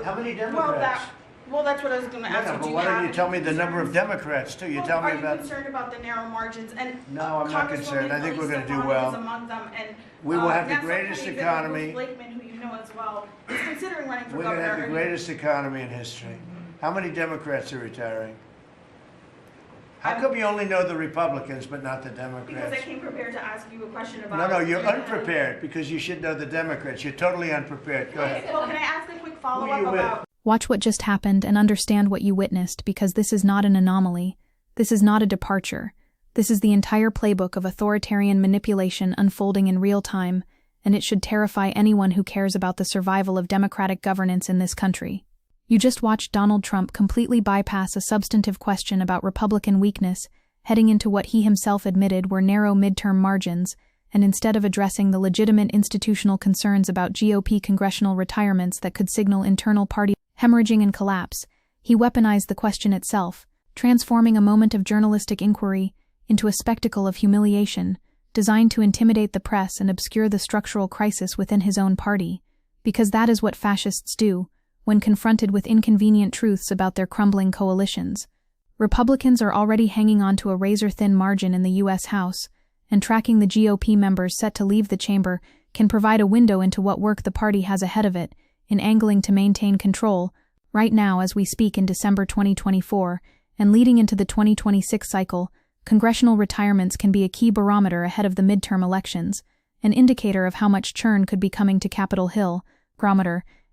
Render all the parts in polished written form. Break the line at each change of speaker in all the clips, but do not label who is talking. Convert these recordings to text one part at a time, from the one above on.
How many Democrats?
Well, that's what I was going to ask you.
But why don't you tell me the number of Democrats too? You tell me about.
Are you concerned about the narrow margins? And
no, I'm not concerned. I think we're going to do well.
Among them, and
we will have the greatest economy.
Blakeman, who you know as well, is considering running for
governor. We're going to have the greatest economy in history. How many Democrats are retiring? How come you only know the Republicans but not the Democrats?
Because I came prepared to ask you a question about.
No, you're unprepared because you should know the Democrats. You're totally unprepared. Go ahead.
Well, can I ask a quick follow-up about?
Watch what just happened and understand what you witnessed, because this is not an anomaly. This is not a departure. This is the entire playbook of authoritarian manipulation unfolding in real time, and it should terrify anyone who cares about the survival of democratic governance in this country. You just watched Donald Trump completely bypass a substantive question about Republican weakness, heading into what he himself admitted were narrow midterm margins, and instead of addressing the legitimate institutional concerns about GOP congressional retirements that could signal internal party hemorrhaging and collapse, he weaponized the question itself, transforming a moment of journalistic inquiry into a spectacle of humiliation, designed to intimidate the press and obscure the structural crisis within his own party, because that is what fascists do when confronted with inconvenient truths about their crumbling coalitions. Republicans are already hanging on to a razor-thin margin in the U.S. House, and tracking the GOP members set to leave the chamber can provide a window into what work the party has ahead of it in angling to maintain control, right now as we speak in December 2024, and leading into the 2026 cycle. Congressional retirements can be a key barometer ahead of the midterm elections, an indicator of how much churn could be coming to Capitol Hill,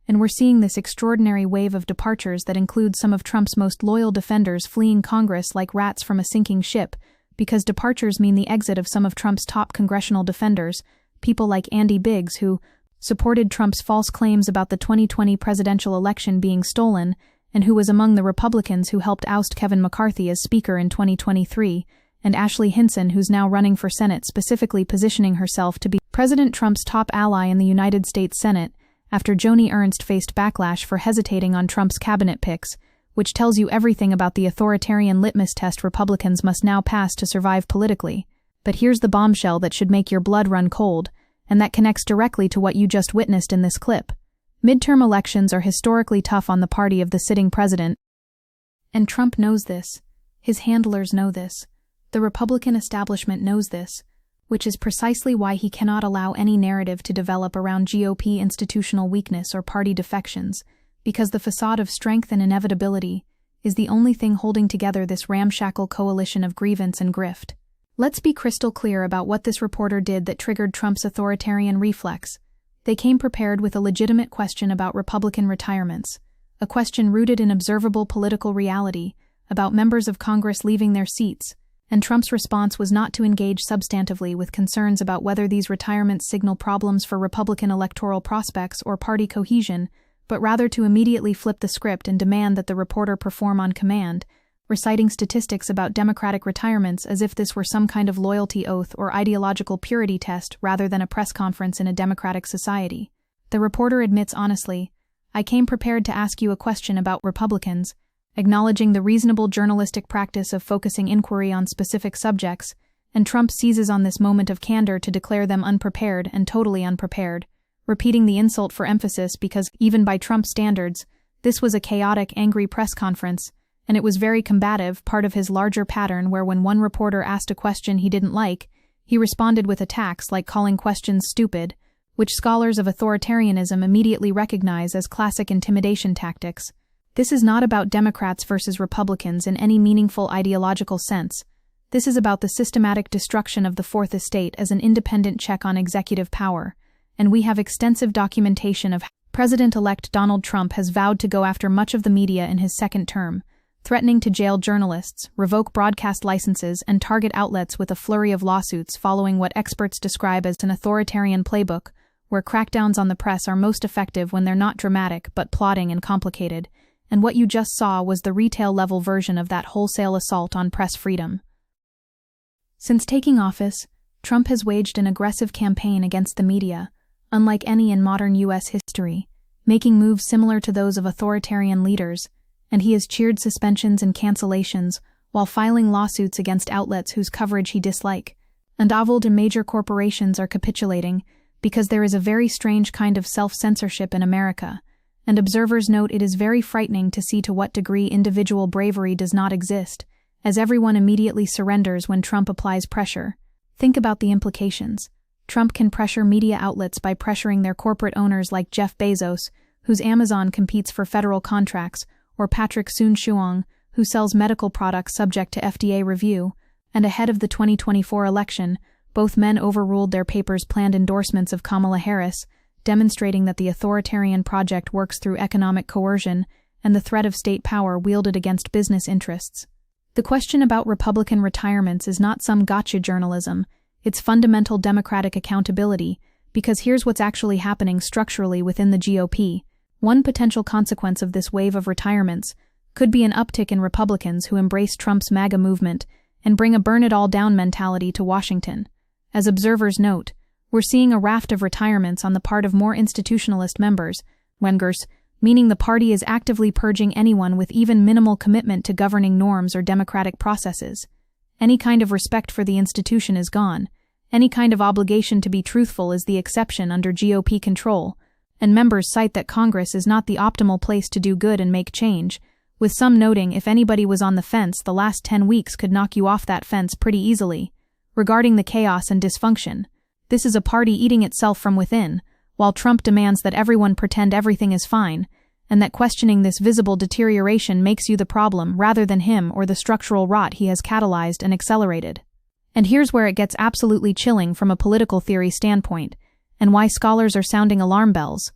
and we're seeing this extraordinary wave of departures that includes some of Trump's most loyal defenders fleeing Congress like rats from a sinking ship, because departures mean the exit of some of Trump's top congressional defenders, people like Andy Biggs, who supported Trump's false claims about the 2020 presidential election being stolen, and who was among the Republicans who helped oust Kevin McCarthy as Speaker in 2023, and Ashley Hinson, who's now running for Senate, specifically positioning herself to be President Trump's top ally in the United States Senate, after Joni Ernst faced backlash for hesitating on Trump's cabinet picks, which tells you everything about the authoritarian litmus test Republicans must now pass to survive politically. But here's the bombshell that should make your blood run cold, and that connects directly to what you just witnessed in this clip. Midterm elections are historically tough on the party of the sitting president, and Trump knows this. His handlers know this. The Republican establishment knows this, which is precisely why he cannot allow any narrative to develop around GOP institutional weakness or party defections, because the facade of strength and inevitability is the only thing holding together this ramshackle coalition of grievance and grift. Let's be crystal clear about what this reporter did that triggered Trump's authoritarian reflex. They came prepared with a legitimate question about Republican retirements, a question rooted in observable political reality about members of Congress leaving their seats, and Trump's response was not to engage substantively with concerns about whether these retirements signal problems for Republican electoral prospects or party cohesion, but rather to immediately flip the script and demand that the reporter perform on command, reciting statistics about Democratic retirements as if this were some kind of loyalty oath or ideological purity test rather than a press conference in a democratic society. The reporter admits honestly, "I came prepared to ask you a question about Republicans," acknowledging the reasonable journalistic practice of focusing inquiry on specific subjects, and Trump seizes on this moment of candor to declare them unprepared and totally unprepared, repeating the insult for emphasis because, even by Trump standards, this was a chaotic, angry press conference, and it was very combative, part of his larger pattern where when one reporter asked a question he didn't like, he responded with attacks like calling questions stupid, which scholars of authoritarianism immediately recognize as classic intimidation tactics. This is not about Democrats versus Republicans in any meaningful ideological sense. This is about the systematic destruction of the Fourth Estate as an independent check on executive power, and we have extensive documentation of how President-elect Donald Trump has vowed to go after much of the media in his second term, threatening to jail journalists, revoke broadcast licenses, and target outlets with a flurry of lawsuits following what experts describe as an authoritarian playbook, where crackdowns on the press are most effective when they're not dramatic but plotting and complicated, and what you just saw was the retail-level version of that wholesale assault on press freedom. Since taking office, Trump has waged an aggressive campaign against the media, unlike any in modern U.S. history, making moves similar to those of authoritarian leaders, and he has cheered suspensions and cancellations while filing lawsuits against outlets whose coverage he dislike. And and major corporations are capitulating because there is a very strange kind of self-censorship in America, And observers note it is very frightening to see to what degree individual bravery does not exist, as everyone immediately surrenders when Trump applies pressure. Think about the implications. Trump can pressure media outlets by pressuring their corporate owners like Jeff Bezos, whose Amazon competes for federal contracts, or Patrick Soon-Shiong, who sells medical products subject to FDA review. And ahead of the 2024 election, both men overruled their papers' planned endorsements of Kamala Harris, demonstrating that the authoritarian project works through economic coercion and the threat of state power wielded against business interests. The question about Republican retirements is not some gotcha journalism, it's fundamental democratic accountability, because here's what's actually happening structurally within the GOP. One potential consequence of this wave of retirements could be an uptick in Republicans who embrace Trump's MAGA movement and bring a burn-it-all-down mentality to Washington. As observers note, we're seeing a raft of retirements on the part of more institutionalist members, Wengers, meaning the party is actively purging anyone with even minimal commitment to governing norms or democratic processes. Any kind of respect for the institution is gone. Any kind of obligation to be truthful is the exception under GOP control, and members cite that Congress is not the optimal place to do good and make change, with some noting if anybody was on the fence, the last 10 weeks could knock you off that fence pretty easily. Regarding the chaos and dysfunction, this is a party eating itself from within, while Trump demands that everyone pretend everything is fine, and that questioning this visible deterioration makes you the problem rather than him or the structural rot he has catalyzed and accelerated. And here's where it gets absolutely chilling from a political theory standpoint, and why scholars are sounding alarm bells.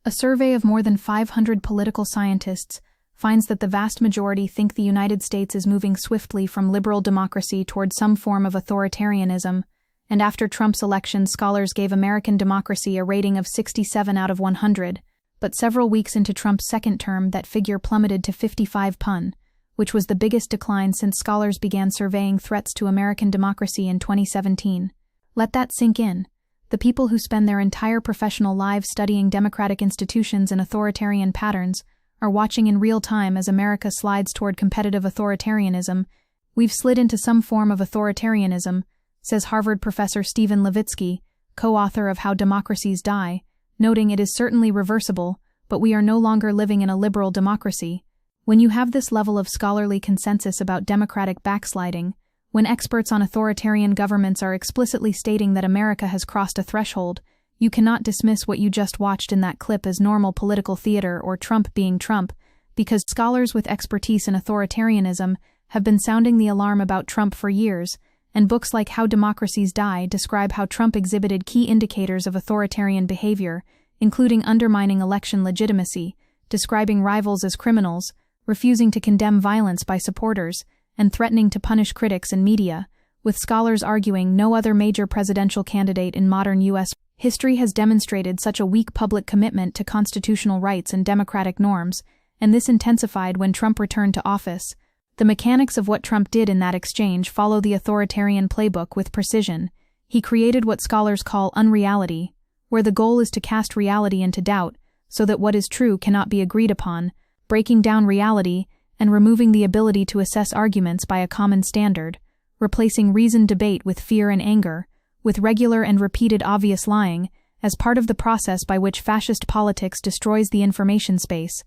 A survey of more than 500 political scientists finds that the vast majority think the United States is moving swiftly from liberal democracy toward some form of authoritarianism, and after Trump's election, scholars gave American democracy a rating of 67 out of 100, but several weeks into Trump's second term, that figure plummeted to 55, which was the biggest decline since scholars began surveying threats to American democracy in 2017. Let that sink in. The people who spend their entire professional lives studying democratic institutions and authoritarian patterns are watching in real time as America slides toward competitive authoritarianism. We've slid into some form of authoritarianism, says Harvard professor Stephen Levitsky, co-author of How Democracies Die, noting it is certainly reversible, but we are no longer living in a liberal democracy. When you have this level of scholarly consensus about democratic backsliding, when experts on authoritarian governments are explicitly stating that America has crossed a threshold, you cannot dismiss what you just watched in that clip as normal political theater or Trump being Trump, because scholars with expertise in authoritarianism have been sounding the alarm about Trump for years, and books like How Democracies Die describe how Trump exhibited key indicators of authoritarian behavior, including undermining election legitimacy, describing rivals as criminals, refusing to condemn violence by supporters, and threatening to punish critics and media, with scholars arguing no other major presidential candidate in modern U.S. history has demonstrated such a weak public commitment to constitutional rights and democratic norms, and this intensified when Trump returned to office. The mechanics of what Trump did in that exchange follow the authoritarian playbook with precision. He created what scholars call unreality, where the goal is to cast reality into doubt, so that what is true cannot be agreed upon, breaking down reality and removing the ability to assess arguments by a common standard, replacing reasoned debate with fear and anger, with regular and repeated obvious lying, as part of the process by which fascist politics destroys the information space.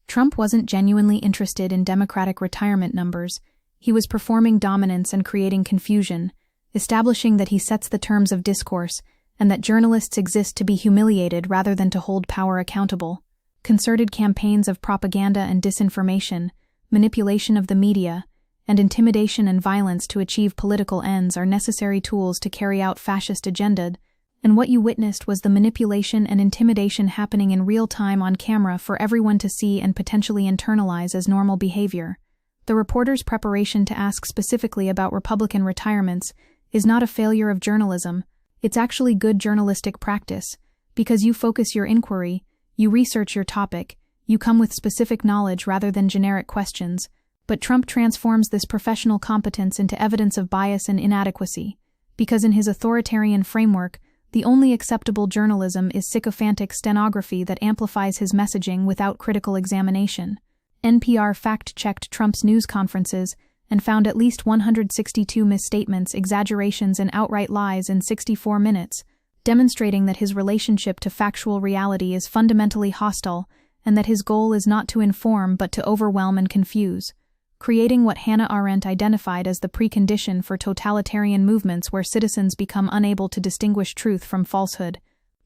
Trump wasn't genuinely interested in Democratic retirement numbers. He was performing dominance and creating confusion, establishing that he sets the terms of discourse and that journalists exist to be humiliated rather than to hold power accountable. Concerted campaigns of propaganda and disinformation, manipulation of the media, and intimidation and violence to achieve political ends are necessary tools to carry out fascist agenda, and what you witnessed was the manipulation and intimidation happening in real time on camera for everyone to see and potentially internalize as normal behavior. The reporter's preparation to ask specifically about Republican retirements is not a failure of journalism, it's actually good journalistic practice, because you focus your inquiry, you research your topic, you come with specific knowledge rather than generic questions, but Trump transforms this professional competence into evidence of bias and inadequacy, because in his authoritarian framework, the only acceptable journalism is sycophantic stenography that amplifies his messaging without critical examination. NPR fact-checked Trump's news conferences and found at least 162 misstatements, exaggerations, and outright lies in 64 minutes, demonstrating that his relationship to factual reality is fundamentally hostile and that his goal is not to inform but to overwhelm and confuse, creating what Hannah Arendt identified as the precondition for totalitarian movements where citizens become unable to distinguish truth from falsehood.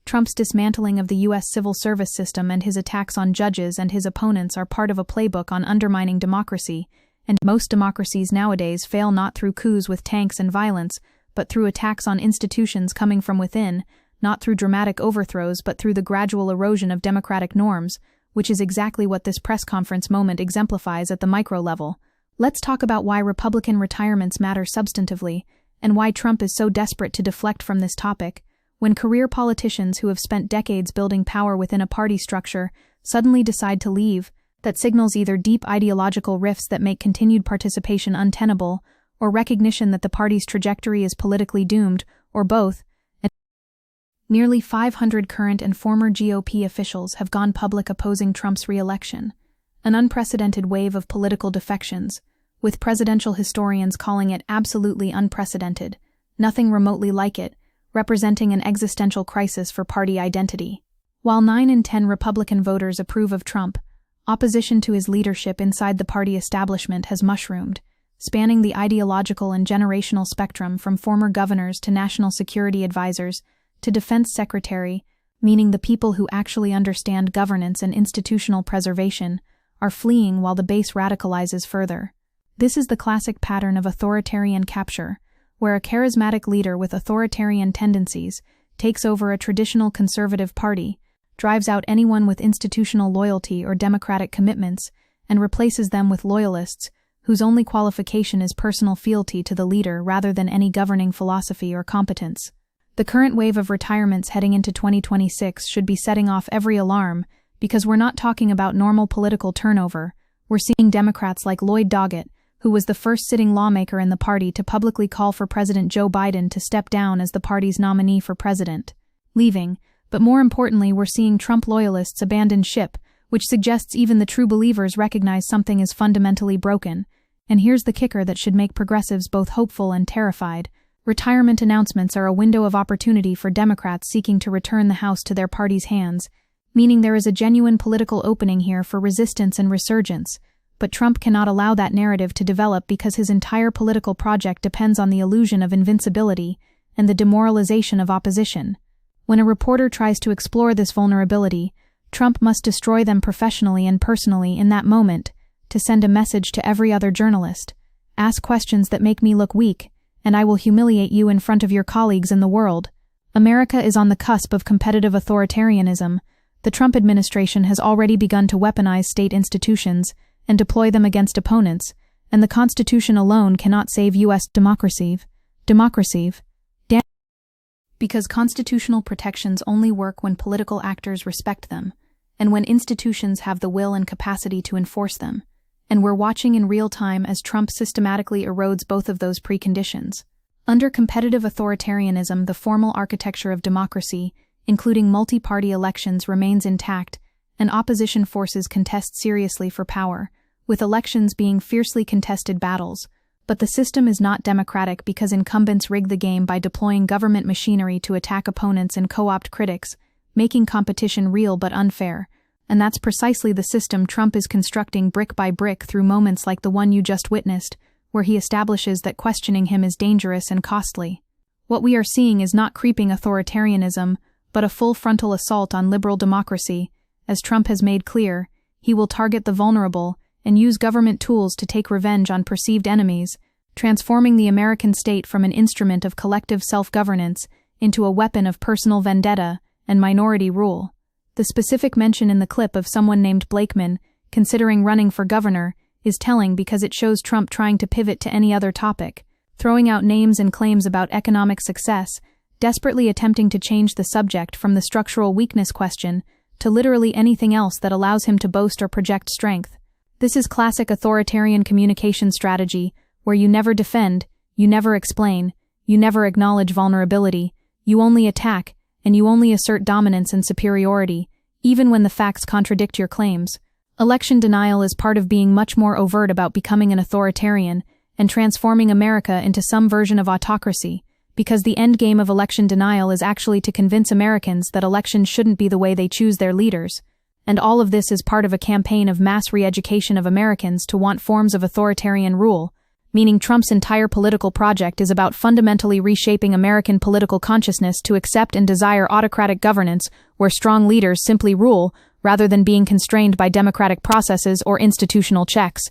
Trump's dismantling of the U.S. civil service system and his attacks on judges and his opponents are part of a playbook on undermining democracy, and most democracies nowadays fail not through coups with tanks and violence, but through attacks on institutions coming from within, not through dramatic overthrows but through the gradual erosion of democratic norms, which is exactly what this press conference moment exemplifies at the micro level. Let's talk about why Republican retirements matter substantively, and why Trump is so desperate to deflect from this topic. When career politicians who have spent decades building power within a party structure suddenly decide to leave, that signals either deep ideological rifts that make continued participation untenable, or recognition that the party's trajectory is politically doomed, or both. And nearly 500 current and former GOP officials have gone public opposing Trump's re-election, an unprecedented wave of political defections, with presidential historians calling it absolutely unprecedented, nothing remotely like it, representing an existential crisis for party identity. While 9 in 10 Republican voters approve of Trump, opposition to his leadership inside the party establishment has mushroomed, spanning the ideological and generational spectrum from former governors to national security advisors to defense secretary, meaning the people who actually understand governance and institutional preservation, are fleeing while the base radicalizes further. This is the classic pattern of authoritarian capture, where a charismatic leader with authoritarian tendencies takes over a traditional conservative party, drives out anyone with institutional loyalty or democratic commitments, and replaces them with loyalists whose only qualification is personal fealty to the leader rather than any governing philosophy or competence. The current wave of retirements heading into 2026 should be setting off every alarm, because we're not talking about normal political turnover. We're seeing Democrats like Lloyd Doggett, who was the first sitting lawmaker in the party to publicly call for President Joe Biden to step down as the party's nominee for president, leaving. But more importantly, we're seeing Trump loyalists abandon ship, which suggests even the true believers recognize something is fundamentally broken. And here's the kicker that should make progressives both hopeful and terrified. Retirement announcements are a window of opportunity for Democrats seeking to return the House to their party's hands, meaning there is a genuine political opening here for resistance and resurgence. But Trump cannot allow that narrative to develop because his entire political project depends on the illusion of invincibility and the demoralization of opposition. When a reporter tries to explore this vulnerability, Trump must destroy them professionally and personally in that moment to send a message to every other journalist. Ask questions that make me look weak, and I will humiliate you in front of your colleagues in the world. America is on the cusp of competitive authoritarianism. The Trump administration has already begun to weaponize state institutions and deploy them against opponents, and the Constitution alone cannot save U.S. democracy. Because constitutional protections only work when political actors respect them, and when institutions have the will and capacity to enforce them. And we're watching in real time as Trump systematically erodes both of those preconditions. Under competitive authoritarianism, the formal architecture of democracy, including multi-party elections, remains intact, and opposition forces contest seriously for power, with elections being fiercely contested battles. But the system is not democratic because incumbents rig the game by deploying government machinery to attack opponents and co-opt critics, making competition real but unfair. And that's precisely the system Trump is constructing brick by brick through moments like the one you just witnessed, where he establishes that questioning him is dangerous and costly. What we are seeing is not creeping authoritarianism, but a full frontal assault on liberal democracy. As Trump has made clear, he will target the vulnerable and use government tools to take revenge on perceived enemies, transforming the American state from an instrument of collective self-governance into a weapon of personal vendetta and minority rule. The specific mention in the clip of someone named Blakeman considering running for governor is telling because it shows Trump trying to pivot to any other topic, throwing out names and claims about economic success, desperately attempting to change the subject from the structural weakness question to literally anything else that allows him to boast or project strength. This is classic authoritarian communication strategy, where you never defend, you never explain, you never acknowledge vulnerability, you only attack, and you only assert dominance and superiority, even when the facts contradict your claims. Election denial is part of being much more overt about becoming an authoritarian and transforming America into some version of autocracy, because the end game of election denial is actually to convince Americans that elections shouldn't be the way they choose their leaders. And all of this is part of a campaign of mass re-education of Americans to want forms of authoritarian rule, meaning Trump's entire political project is about fundamentally reshaping American political consciousness to accept and desire autocratic governance where strong leaders simply rule rather than being constrained by democratic processes or institutional checks.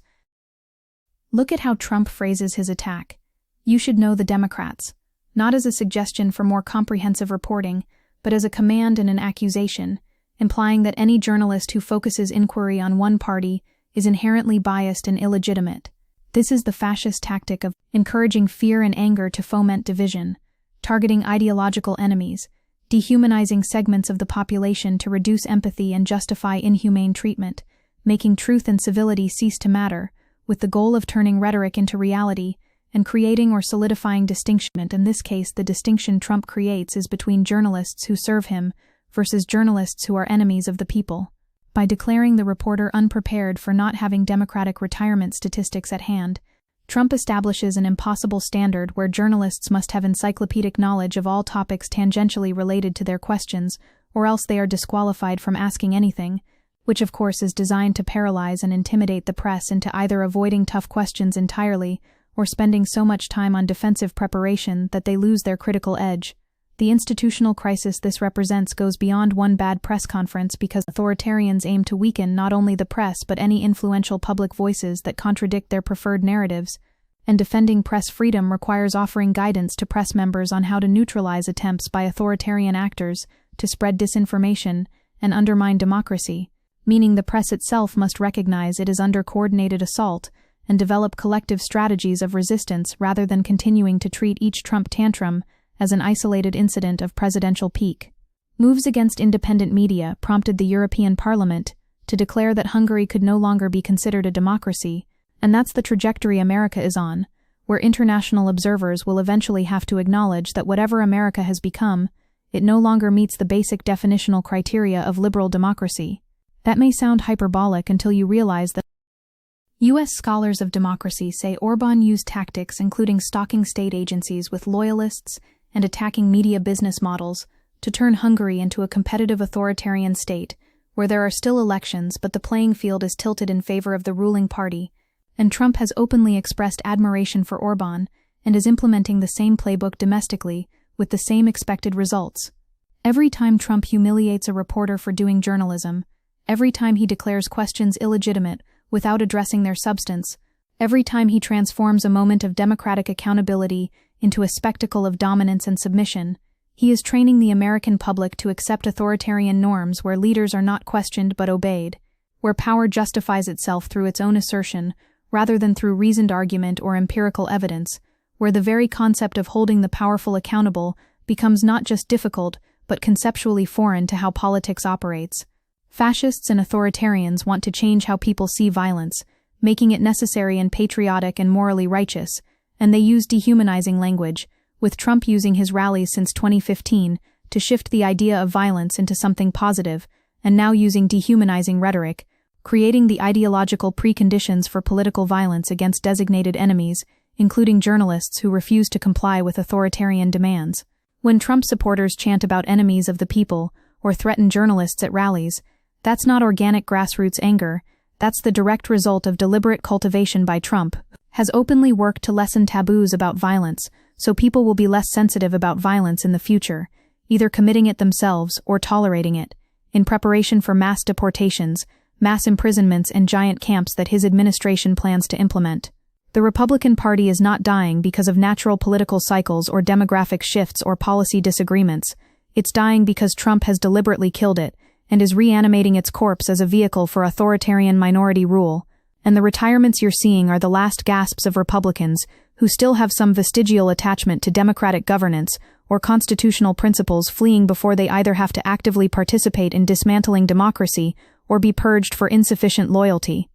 Look at how Trump phrases his attack. You should know the Democrats, not as a suggestion for more comprehensive reporting, but as a command and an accusation, implying that any journalist who focuses inquiry on one party is inherently biased and illegitimate. This is the fascist tactic of encouraging fear and anger to foment division, targeting ideological enemies, dehumanizing segments of the population to reduce empathy and justify inhumane treatment, making truth and civility cease to matter, with the goal of turning rhetoric into reality and creating or solidifying distinction. In this case, the distinction Trump creates is between journalists who serve him versus journalists who are enemies of the people. By declaring the reporter unprepared for not having Democratic retirement statistics at hand, Trump establishes an impossible standard where journalists must have encyclopedic knowledge of all topics tangentially related to their questions, or else they are disqualified from asking anything, which of course is designed to paralyze and intimidate the press into either avoiding tough questions entirely or spending so much time on defensive preparation that they lose their critical edge. The institutional crisis this represents goes beyond one bad press conference because authoritarians aim to weaken not only the press but any influential public voices that contradict their preferred narratives, and defending press freedom requires offering guidance to press members on how to neutralize attempts by authoritarian actors to spread disinformation and undermine democracy, meaning the press itself must recognize it is under coordinated assault and develop collective strategies of resistance rather than continuing to treat each Trump tantrum as an isolated incident of presidential pique. Moves against independent media prompted the European Parliament to declare that Hungary could no longer be considered a democracy, and that's the trajectory America is on, where international observers will eventually have to acknowledge that whatever America has become, it no longer meets the basic definitional criteria of liberal democracy. That may sound hyperbolic until you realize that U.S. scholars of democracy say Orbán used tactics including stalking state agencies with loyalists and attacking media business models to turn Hungary into a competitive authoritarian state where there are still elections but the playing field is tilted in favor of the ruling party, and Trump has openly expressed admiration for Orbán and is implementing the same playbook domestically with the same expected results. Every time Trump humiliates a reporter for doing journalism, every time he declares questions illegitimate without addressing their substance, every time he transforms a moment of democratic accountability into a spectacle of dominance and submission, he is training the American public to accept authoritarian norms where leaders are not questioned but obeyed, where power justifies itself through its own assertion rather than through reasoned argument or empirical evidence, where the very concept of holding the powerful accountable becomes not just difficult but conceptually foreign to how politics operates. Fascists and authoritarians want to change how people see violence, making it necessary and patriotic and morally righteous, and they use dehumanizing language, with Trump using his rallies since 2015 to shift the idea of violence into something positive, and now using dehumanizing rhetoric, creating the ideological preconditions for political violence against designated enemies, including journalists who refuse to comply with authoritarian demands. When Trump supporters chant about enemies of the people or threaten journalists at rallies, that's not organic grassroots anger, that's the direct result of deliberate cultivation by Trump, has openly worked to lessen taboos about violence, so people will be less sensitive about violence in the future, either committing it themselves or tolerating it, in preparation for mass deportations, mass imprisonments and giant camps that his administration plans to implement. The Republican Party is not dying because of natural political cycles or demographic shifts or policy disagreements. It's dying because Trump has deliberately killed it, and is reanimating its corpse as a vehicle for authoritarian minority rule, and the retirements you're seeing are the last gasps of Republicans who still have some vestigial attachment to democratic governance or constitutional principles fleeing before they either have to actively participate in dismantling democracy or be purged for insufficient loyalty.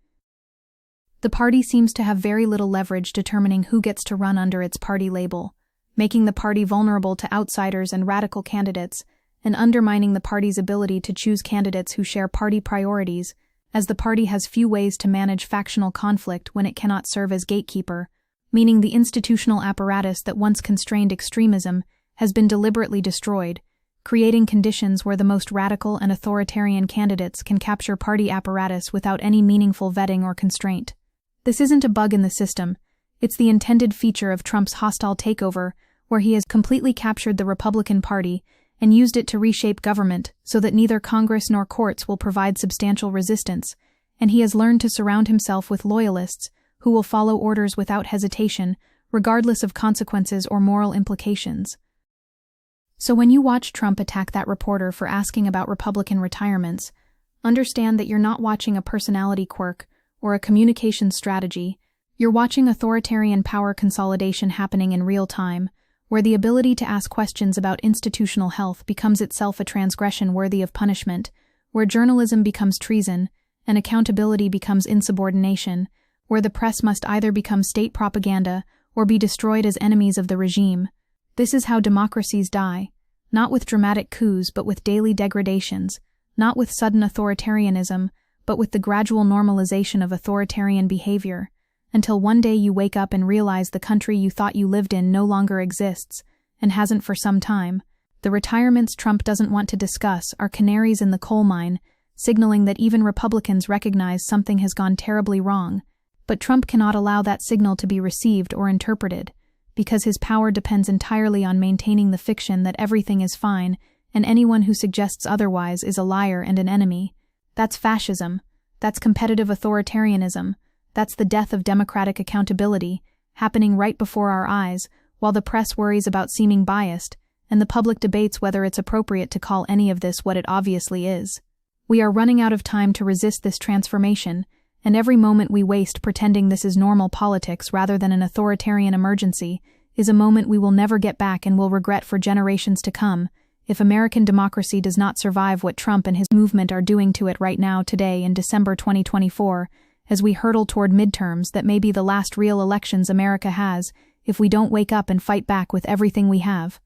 The party seems to have very little leverage determining who gets to run under its party label, making the party vulnerable to outsiders and radical candidates, and undermining the party's ability to choose candidates who share party priorities, as the party has few ways to manage factional conflict when it cannot serve as gatekeeper, meaning the institutional apparatus that once constrained extremism has been deliberately destroyed, creating conditions where the most radical and authoritarian candidates can capture party apparatus without any meaningful vetting or constraint. This isn't a bug in the system, it's the intended feature of Trump's hostile takeover, where he has completely captured the Republican Party and used it to reshape government so that neither Congress nor courts will provide substantial resistance, and he has learned to surround himself with loyalists who will follow orders without hesitation, regardless of consequences or moral implications. So when you watch Trump attack that reporter for asking about Republican retirements, understand that you're not watching a personality quirk or a communication strategy. You're watching authoritarian power consolidation happening in real time, where the ability to ask questions about institutional health becomes itself a transgression worthy of punishment, where journalism becomes treason and accountability becomes insubordination, where the press must either become state propaganda or be destroyed as enemies of the regime. This is how democracies die, not with dramatic coups but with daily degradations, not with sudden authoritarianism but with the gradual normalization of authoritarian behavior, until one day you wake up and realize the country you thought you lived in no longer exists, and hasn't for some time. The retirements Trump doesn't want to discuss are canaries in the coal mine, signaling that even Republicans recognize something has gone terribly wrong. But Trump cannot allow that signal to be received or interpreted, because his power depends entirely on maintaining the fiction that everything is fine, and anyone who suggests otherwise is a liar and an enemy. That's fascism. That's competitive authoritarianism. That's the death of democratic accountability, happening right before our eyes, while the press worries about seeming biased, and the public debates whether it's appropriate to call any of this what it obviously is. We are running out of time to resist this transformation, and every moment we waste pretending this is normal politics rather than an authoritarian emergency is a moment we will never get back and will regret for generations to come, if American democracy does not survive what Trump and his movement are doing to it right now today in December 2024, as we hurtle toward midterms that may be the last real elections America has if we don't wake up and fight back with everything we have.